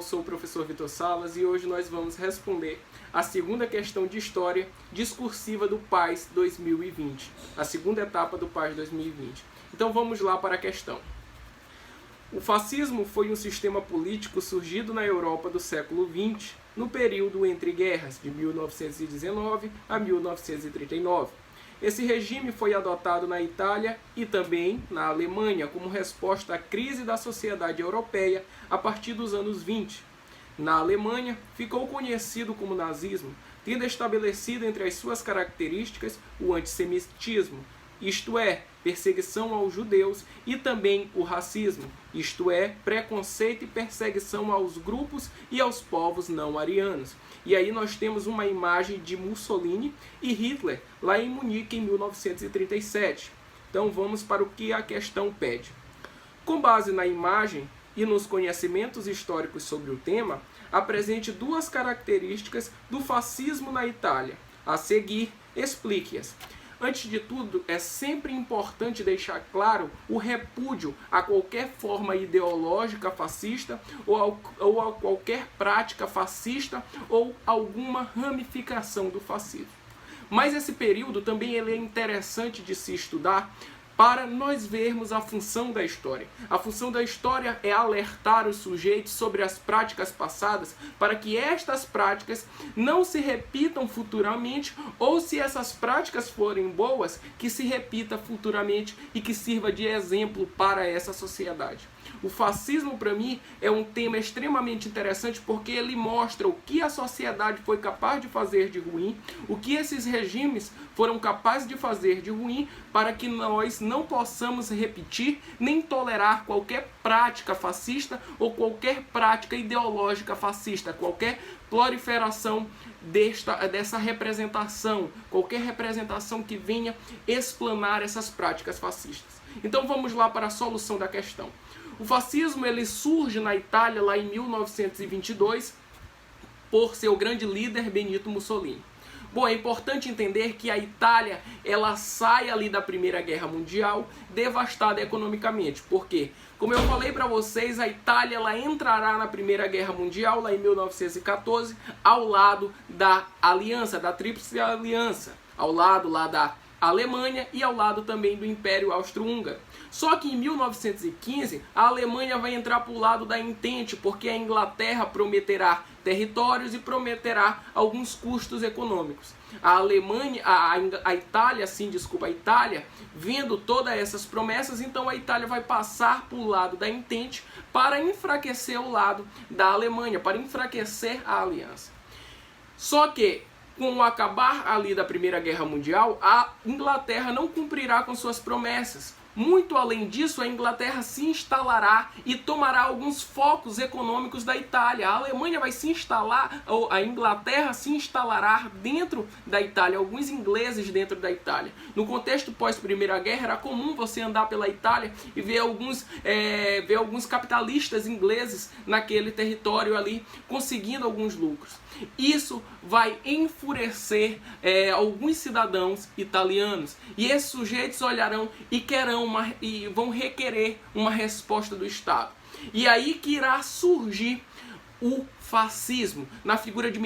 eu sou o professor Vitor Salas e hoje nós vamos responder a segunda questão de história discursiva do PAS 2020, a segunda etapa do PAS 2020. Então vamos lá para a questão. O fascismo foi um sistema político surgido na Europa do século XX, no período entre guerras de 1919 a 1939. Esse regime foi adotado na Itália e também na Alemanha como resposta à crise da sociedade europeia a partir dos anos 20. Na Alemanha, ficou conhecido como nazismo, tendo estabelecido entre as suas características o antissemitismo, isto é, perseguição aos judeus, e também o racismo, isto é, preconceito e perseguição aos grupos e aos povos não arianos. E aí nós temos uma imagem de Mussolini e Hitler lá em Munique em 1937. Então vamos para o que a questão pede. Com base na imagem e nos conhecimentos históricos sobre o tema, apresente duas características do fascismo na Itália. A seguir, explique-as. Antes de tudo, é sempre importante deixar claro o repúdio a qualquer forma ideológica fascista ou a qualquer prática fascista ou alguma ramificação do fascismo. Mas esse período também ele é interessante de se estudar para nós vermos a função da história. A função da história é alertar os sujeitos sobre as práticas passadas para que estas práticas não se repitam futuramente ou, se essas práticas forem boas, que se repita futuramente e que sirva de exemplo para essa sociedade. O fascismo, para mim, é um tema extremamente interessante porque ele mostra o que a sociedade foi capaz de fazer de ruim, o que esses regimes foram capazes de fazer de ruim para que nós não possamos repetir nem tolerar qualquer prática fascista ou qualquer prática ideológica fascista, qualquer proliferação dessa representação, qualquer representação que venha explanar essas práticas fascistas. Então vamos lá para a solução da questão. O fascismo ele surge na Itália lá em 1922 por seu grande líder Benito Mussolini. Bom, é importante entender que a Itália ela sai ali da Primeira Guerra Mundial devastada economicamente. Por quê? Como eu falei para vocês, a Itália ela entrará na Primeira Guerra Mundial lá em 1914 ao lado da aliança, da Tríplice Aliança, ao lado lá da Alemanha e ao lado também do Império Austro-Húngaro. Só que em 1915 a Alemanha vai entrar para o lado da Entente, porque a Inglaterra prometerá territórios e prometerá alguns custos econômicos. A Itália, vendo todas essas promessas, então a Itália vai passar para o lado da Entente para enfraquecer o lado da Alemanha, para enfraquecer a aliança. Só que com o acabar ali da Primeira Guerra Mundial, a Inglaterra não cumprirá com suas promessas. Muito além disso, a Inglaterra se instalará e tomará alguns focos econômicos da Itália. A Alemanha vai se instalar, ou a Inglaterra se instalará dentro da Itália, alguns ingleses dentro da Itália. No contexto pós-Primeira Guerra, era comum você andar pela Itália e ver alguns capitalistas ingleses naquele território ali, conseguindo alguns lucros. Isso vai enfurecer alguns cidadãos italianos. E esses sujeitos olharão e vão requerer uma resposta do Estado. E aí que irá surgir o fascismo na figura de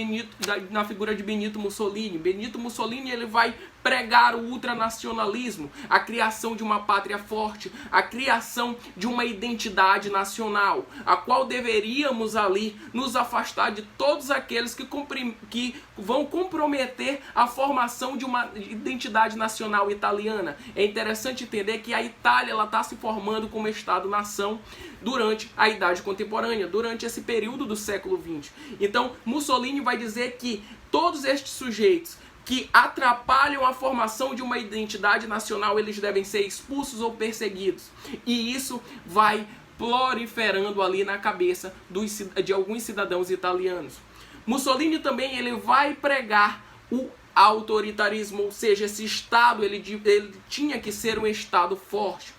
Benito Mussolini. Benito Mussolini ele vai pregar o ultranacionalismo, a criação de uma pátria forte, a criação de uma identidade nacional, a qual deveríamos ali nos afastar de todos aqueles que vão comprometer a formação de uma identidade nacional italiana. É interessante entender que a Itália está se formando como Estado-nação durante a Idade Contemporânea, durante esse período do século XX. Então, Mussolini vai dizer que todos estes sujeitos que atrapalham a formação de uma identidade nacional, eles devem ser expulsos ou perseguidos. E isso vai proliferando ali na cabeça de alguns cidadãos italianos. Mussolini também ele vai pregar o autoritarismo, ou seja, esse Estado ele tinha que ser um Estado forte.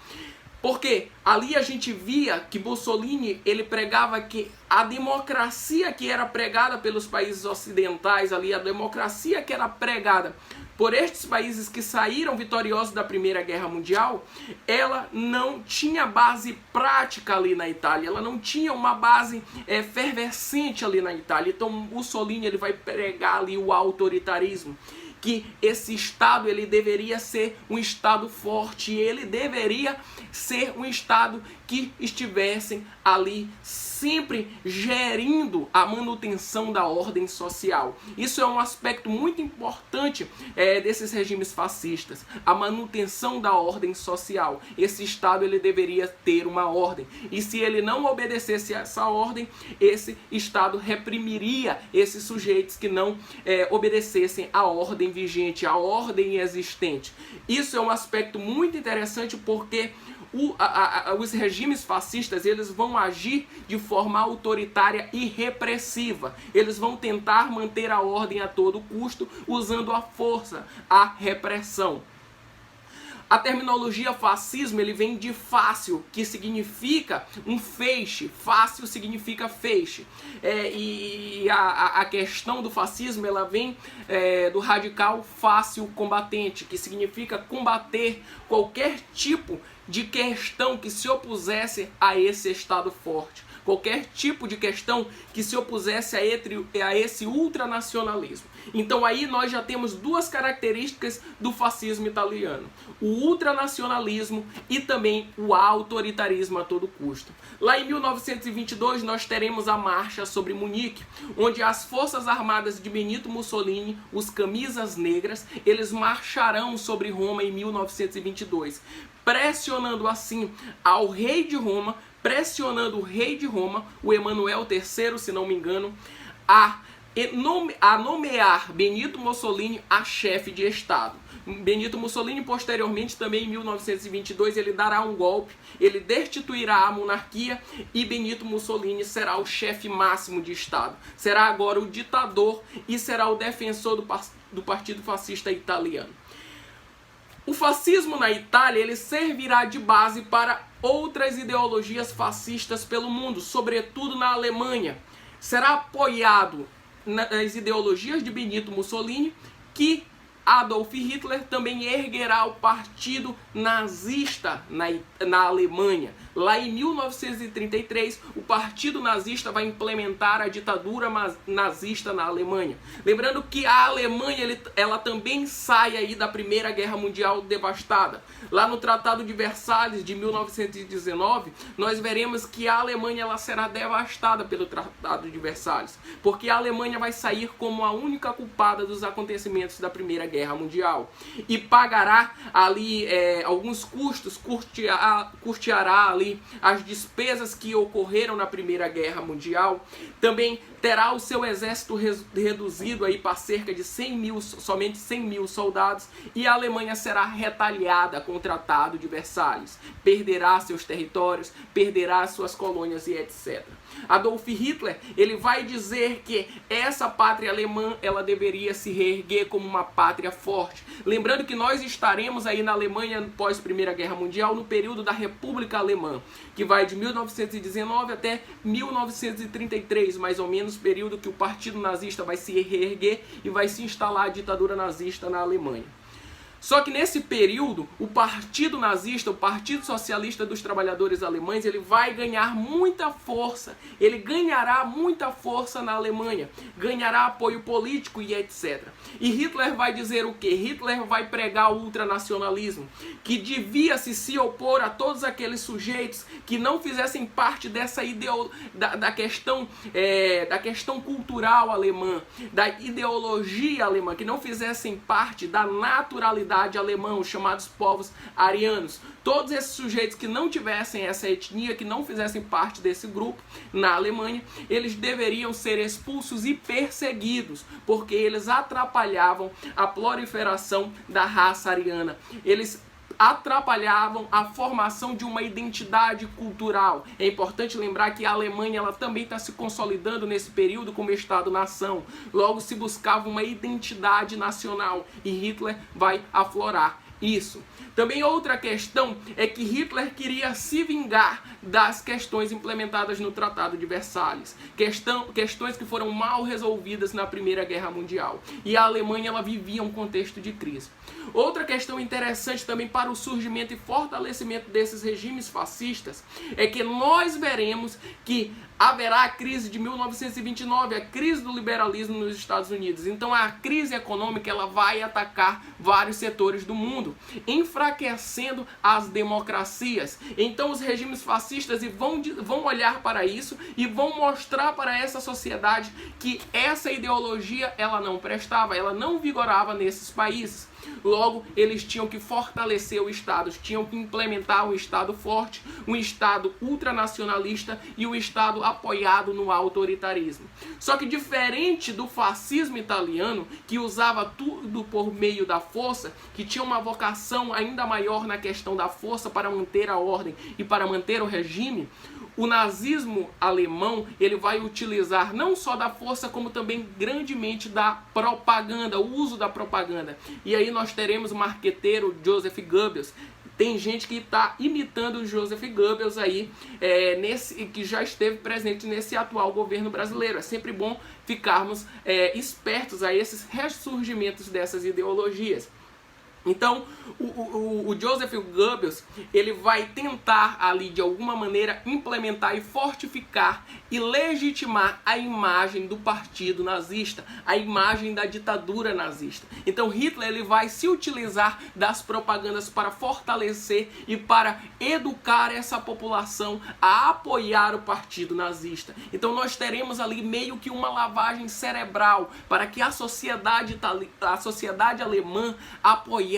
Porque ali a gente via que Mussolini ele pregava que a democracia que era pregada pelos países ocidentais, ali, a democracia que era pregada por estes países que saíram vitoriosos da Primeira Guerra Mundial, ela não tinha base prática ali na Itália, ela não tinha uma base efervescente ali na Itália. Então Mussolini ele vai pregar ali o autoritarismo, que esse Estado ele deveria ser um Estado forte, ele deveria ser um Estado que estivesse ali sempre gerindo a manutenção da ordem social. Isso é um aspecto muito importante desses regimes fascistas, a manutenção da ordem social. Esse Estado ele deveria ter uma ordem, e se ele não obedecesse a essa ordem, esse Estado reprimiria esses sujeitos que não obedecessem à ordem vigente, à ordem existente. Isso é um aspecto muito interessante, porque os regimes fascistas eles vão agir de forma autoritária e repressiva. Eles vão tentar manter a ordem a todo custo, usando a força, a repressão. A terminologia fascismo ele vem de fácil, que significa um feixe. Fácil significa feixe. E a questão do fascismo ela vem do radical fácil combatente, que significa combater qualquer tipo de questão que se opusesse a esse Estado forte. Qualquer tipo de questão que se opusesse a esse ultranacionalismo. Então aí nós já temos duas características do fascismo italiano: o ultranacionalismo e também o autoritarismo a todo custo. Lá em 1922 nós teremos a Marcha sobre Munique, onde as forças armadas de Benito Mussolini, os Camisas Negras, eles marcharão sobre Roma em 1922, pressionando assim ao rei de Roma, pressionando o rei de Roma, o Emanuel III, se não me engano, a nomear Benito Mussolini a chefe de Estado. Benito Mussolini, posteriormente, também em 1922, ele dará um golpe, ele destituirá a monarquia e Benito Mussolini será o chefe máximo de Estado. Será agora o ditador e será o defensor do Partido Fascista Italiano. O fascismo na Itália ele servirá de base para outras ideologias fascistas pelo mundo, sobretudo na Alemanha. Será apoiado nas ideologias de Benito Mussolini, que Adolf Hitler também erguerá o partido nazista na Alemanha. Lá em 1933, o partido nazista vai implementar a ditadura nazista na Alemanha. Lembrando que a Alemanha ela também sai aí da Primeira Guerra Mundial devastada. Lá no Tratado de Versalhes de 1919, nós veremos que a Alemanha ela será devastada pelo Tratado de Versalhes, porque a Alemanha vai sair como a única culpada dos acontecimentos da Primeira Guerra Mundial e pagará ali alguns custos, custeará ali as despesas que ocorreram na Primeira Guerra Mundial. Também terá o seu exército reduzido aí para cerca de somente 100 mil soldados, e a Alemanha será retalhada com o Tratado de Versalhes. Perderá seus territórios, perderá suas colônias e etc. Adolf Hitler ele vai dizer que essa pátria alemã ela deveria se reerguer como uma pátria forte. Lembrando que nós estaremos aí na Alemanha pós Primeira Guerra Mundial no período da República Alemã, que vai de 1919 até 1933, mais ou menos, período que o partido nazista vai se reerguer e vai se instalar a ditadura nazista na Alemanha. Só que nesse período, o Partido Nazista, o Partido Socialista dos Trabalhadores Alemães, ele vai ganhar muita força. Ele ganhará muita força na Alemanha, ganhará apoio político e etc. E Hitler vai dizer o quê? Hitler vai pregar o ultranacionalismo, que devia-se se opor a todos aqueles sujeitos que não fizessem parte dessa da questão cultural alemã, da ideologia alemã, que não fizessem parte da naturalidade alemã, os chamados povos arianos. Todos esses sujeitos que não tivessem essa etnia, que não fizessem parte desse grupo na Alemanha, eles deveriam ser expulsos e perseguidos, porque eles atrapalhavam a proliferação da raça ariana. Eles atrapalhavam a formação de uma identidade cultural. É importante lembrar que a Alemanha ela também está se consolidando nesse período como Estado-nação. Logo se buscava uma identidade nacional e Hitler vai aflorar Isso. Também outra questão é que Hitler queria se vingar das questões implementadas no Tratado de Versalhes, questões que foram mal resolvidas na Primeira Guerra Mundial. E a Alemanha ela vivia um contexto de crise. Outra questão interessante também para o surgimento e fortalecimento desses regimes fascistas é que nós veremos que haverá a crise de 1929, a crise do liberalismo nos Estados Unidos. Então a crise econômica ela vai atacar vários setores do mundo, enfraquecendo as democracias. Então os regimes fascistas vão olhar para isso e vão mostrar para essa sociedade que essa ideologia ela não prestava, ela não vigorava nesses países. Logo, eles tinham que fortalecer o Estado, tinham que implementar um Estado forte, um Estado ultranacionalista e um Estado apoiado no autoritarismo. Só que diferente do fascismo italiano, que usava tudo por meio da força, que tinha uma vocação ainda maior na questão da força para manter a ordem e para manter o regime, o nazismo alemão ele vai utilizar não só da força, como também grandemente da propaganda, o uso da propaganda. E aí nós teremos o marqueteiro Joseph Goebbels. Tem gente que está imitando o Joseph Goebbels aí, que já esteve presente nesse atual governo brasileiro. É sempre bom ficarmos espertos a esses ressurgimentos dessas ideologias. Então, o Joseph Goebbels, ele vai tentar ali, de alguma maneira, implementar e fortificar e legitimar a imagem do partido nazista, a imagem da ditadura nazista. Então, Hitler ele vai se utilizar das propagandas para fortalecer e para educar essa população a apoiar o partido nazista. Então, nós teremos ali meio que uma lavagem cerebral para que a sociedade alemã apoie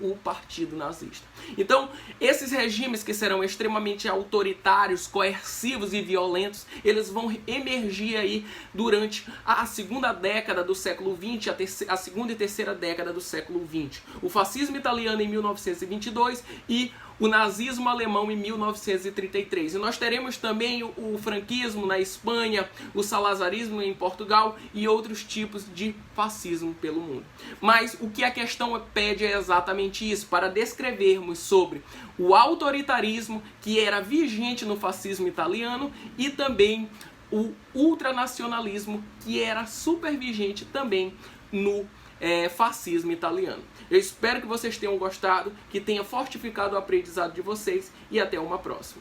o partido nazista. Então, esses regimes que serão extremamente autoritários, coercivos e violentos, eles vão emergir aí durante a segunda década do século XX, a segunda e terceira década do século XX. O fascismo italiano em 1922 e o nazismo alemão em 1933. E nós teremos também o franquismo na Espanha, o salazarismo em Portugal e outros tipos de fascismo pelo mundo. Mas o que a questão pede é exatamente isso, para descrevermos sobre o autoritarismo que era vigente no fascismo italiano e também o ultranacionalismo que era super vigente também no fascismo italiano. Eu espero que vocês tenham gostado, que tenha fortificado o aprendizado de vocês e até uma próxima.